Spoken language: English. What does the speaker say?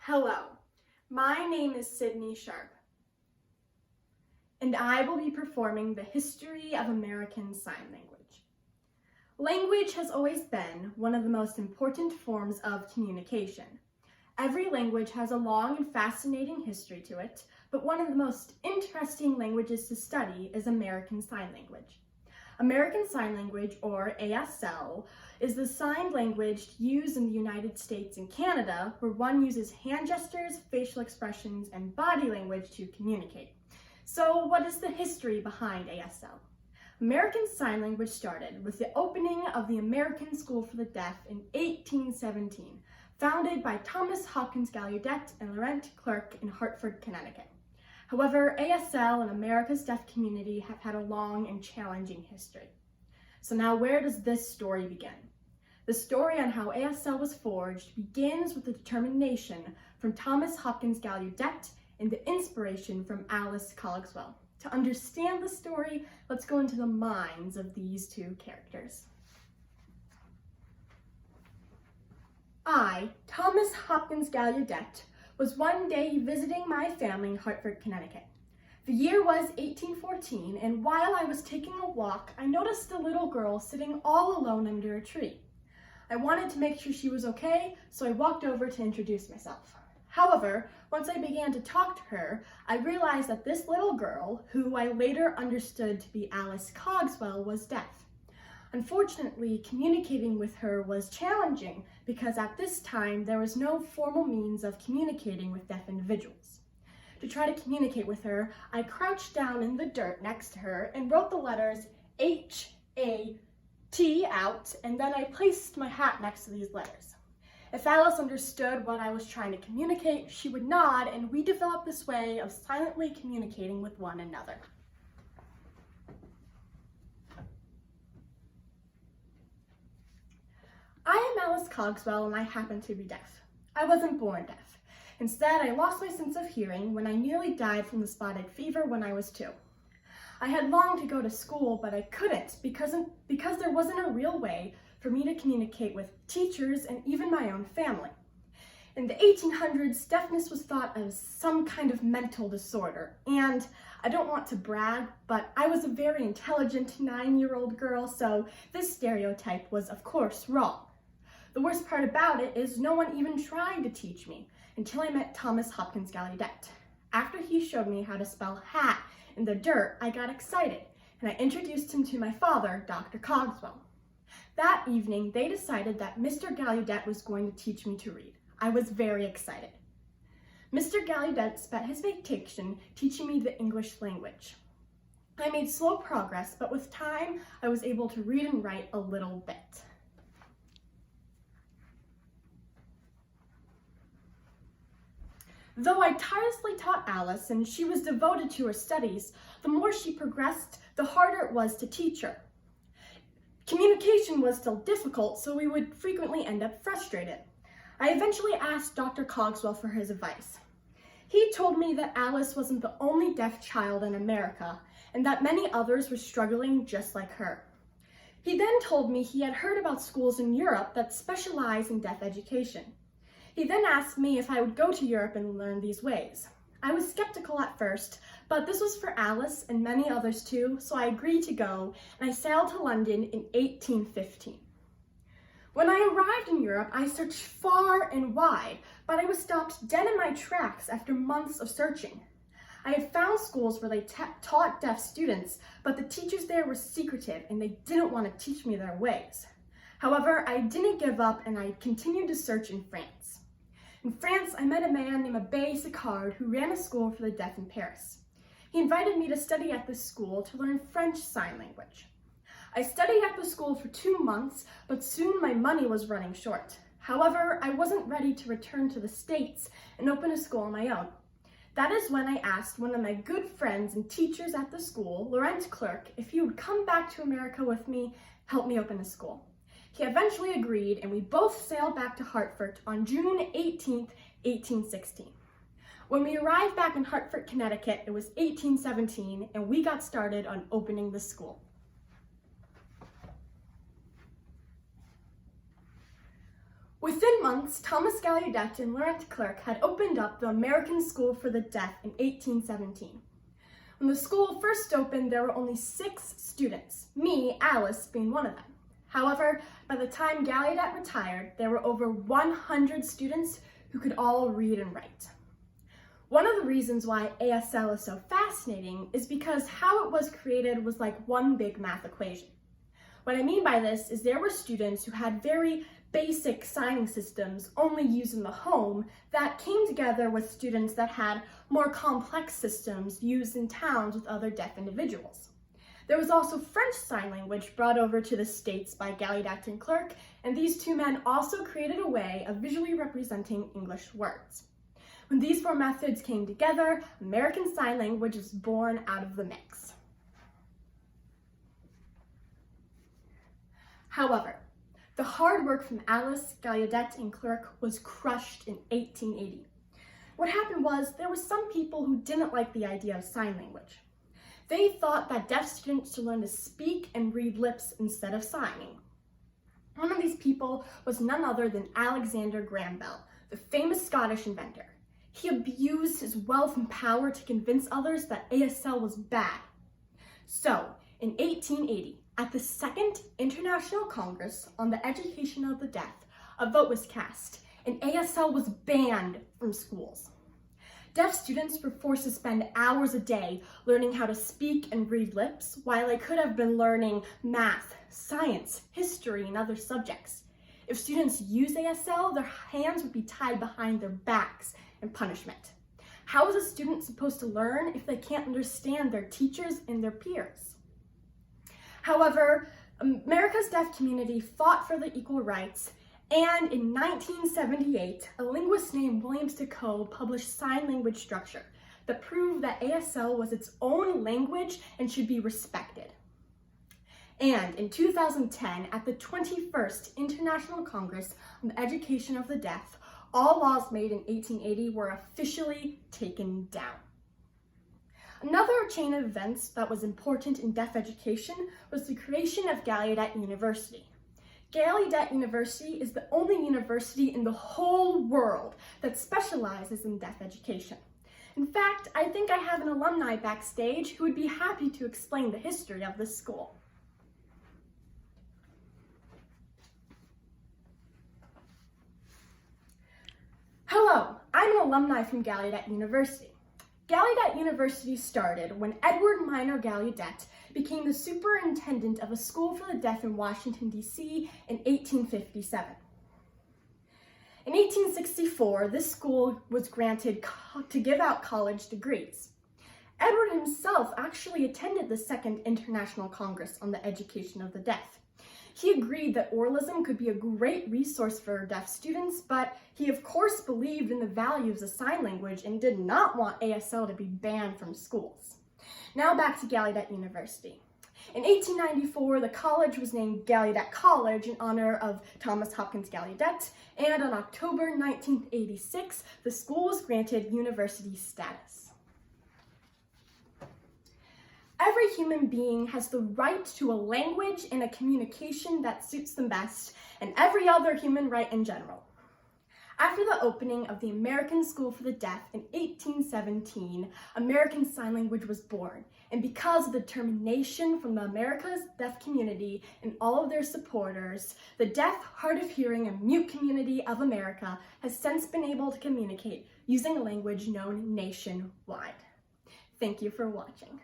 Hello, my name is Sydney Sharp, and I will be performing the History of American Sign Language. Language has always been one of the most important forms of communication. Every language has a long and fascinating history to it, but one of the most interesting languages to study is American Sign Language. American Sign Language, or ASL, is the sign language used in the United States and Canada, where one uses hand gestures, facial expressions, and body language to communicate. So what is the history behind ASL? American Sign Language started with the opening of the American School for the Deaf in 1817, founded by Thomas Hopkins Gallaudet and Laurent Clerc in Hartford, Connecticut. However, ASL and America's deaf community have had a long and challenging history. So now where does this story begin? The story on how ASL was forged begins with the determination from Thomas Hopkins Gallaudet and the inspiration from Alice Cogswell. To understand the story, let's go into the minds of these two characters. I, Thomas Hopkins Gallaudet, was one day visiting my family in Hartford, Connecticut. The year was 1814, and while I was taking a walk, I noticed a little girl sitting all alone under a tree. I wanted to make sure she was okay, so I walked over to introduce myself. However, once I began to talk to her, I realized that this little girl, who I later understood to be Alice Cogswell, was deaf. Unfortunately, communicating with her was challenging because at this time there was no formal means of communicating with deaf individuals. To try to communicate with her, I crouched down in the dirt next to her and wrote the letters H-A-T out, and then I placed my hat next to these letters. If Alice understood what I was trying to communicate, she would nod, and we developed this way of silently communicating with one another. I am Alice Cogswell, and I happen to be deaf. I wasn't born deaf. Instead, I lost my sense of hearing when I nearly died from the spotted fever when I was 2. I had longed to go to school, but I couldn't because there wasn't a real way for me to communicate with teachers and even my own family. In the 1800s, deafness was thought of as some kind of mental disorder, and I don't want to brag, but I was a very intelligent 9-year-old girl, so this stereotype was, of course, wrong. The worst part about it is no one even tried to teach me until I met Thomas Hopkins Gallaudet. After he showed me how to spell hat in the dirt, I got excited, and I introduced him to my father, Dr. Cogswell. That evening, they decided that Mr. Gallaudet was going to teach me to read. I was very excited. Mr. Gallaudet spent his vacation teaching me the English language. I made slow progress, but with time, I was able to read and write a little bit. Though I tirelessly taught Alice and she was devoted to her studies, the more she progressed, the harder it was to teach her. Communication was still difficult, so we would frequently end up frustrated. I eventually asked Dr. Cogswell for his advice. He told me that Alice wasn't the only deaf child in America, and that many others were struggling just like her. He then told me he had heard about schools in Europe that specialize in deaf education. He then asked me if I would go to Europe and learn these ways. I was skeptical at first, but this was for Alice and many others too, so I agreed to go, and I sailed to London in 1815. When I arrived in Europe, I searched far and wide, but I was stopped dead in my tracks after months of searching. I had found schools where they taught deaf students, but the teachers there were secretive and they didn't want to teach me their ways. However, I didn't give up and I continued to search in France. In France, I met a man named Abbé Sicard who ran a school for the deaf in Paris. He invited me to study at this school to learn French Sign Language. I studied at the school for 2 months, but soon my money was running short. However, I wasn't ready to return to the States and open a school on my own. That is when I asked one of my good friends and teachers at the school, Laurent Clerc, if he would come back to America with me, help me open a school. He eventually agreed, and we both sailed back to Hartford on June 18th, 1816. When we arrived back in Hartford, Connecticut, it was 1817, and we got started on opening the school. Within months, Thomas Gallaudet and Laurent Clerc had opened up the American School for the Deaf in 1817. When the school first opened, there were only 6 students, me, Alice, being one of them. However, by the time Gallaudet retired, there were over 100 students who could all read and write. One of the reasons why ASL is so fascinating is because how it was created was like one big math equation. What I mean by this is there were students who had very basic signing systems only used in the home that came together with students that had more complex systems used in towns with other deaf individuals. There was also French Sign Language brought over to the States by Gallaudet and Clerc, and these two men also created a way of visually representing English words. When these 4 methods came together, American Sign Language was born out of the mix. However, the hard work from Alice, Gallaudet, and Clerc was crushed in 1880. What happened was there were some people who didn't like the idea of sign language. They thought that deaf students should learn to speak and read lips instead of signing. One of these people was none other than Alexander Graham Bell, the famous Scottish inventor. He abused his wealth and power to convince others that ASL was bad. So, in 1880, at the Second International Congress on the Education of the Deaf, a vote was cast, and ASL was banned from schools. Deaf students were forced to spend hours a day learning how to speak and read lips, while they could have been learning math, science, history, and other subjects. If students used ASL, their hands would be tied behind their backs and punishment. How is a student supposed to learn if they can't understand their teachers and their peers? However, America's deaf community fought for the equal rights, and in 1978, a linguist named Williams Decoe published Sign Language Structure that proved that ASL was its own language and should be respected. And in 2010, at the 21st International Congress on the Education of the Deaf, all laws made in 1880 were officially taken down. Another chain of events that was important in deaf education was the creation of Gallaudet University. Gallaudet University is the only university in the whole world that specializes in deaf education. In fact, I think I have an alumni backstage who would be happy to explain the history of this school. Hello, I'm an alumni from Gallaudet University. Gallaudet University started when Edward Minor Gallaudet became the superintendent of a school for the deaf in Washington, D.C. in 1857. In 1864, this school was granted to give out college degrees. Edward himself actually attended the Second International Congress on the Education of the Deaf. He agreed that oralism could be a great resource for deaf students, but he of course believed in the values of sign language and did not want ASL to be banned from schools. Now back to Gallaudet University. In 1894, the college was named Gallaudet College in honor of Thomas Hopkins Gallaudet, and on October 1986, the school was granted university status. Every human being has the right to a language and a communication that suits them best, and every other human right in general. After the opening of the American School for the Deaf in 1817, American Sign Language was born, and because of the determination from the America's deaf community and all of their supporters, the deaf, hard of hearing, and mute community of America has since been able to communicate using a language known nationwide. Thank you for watching.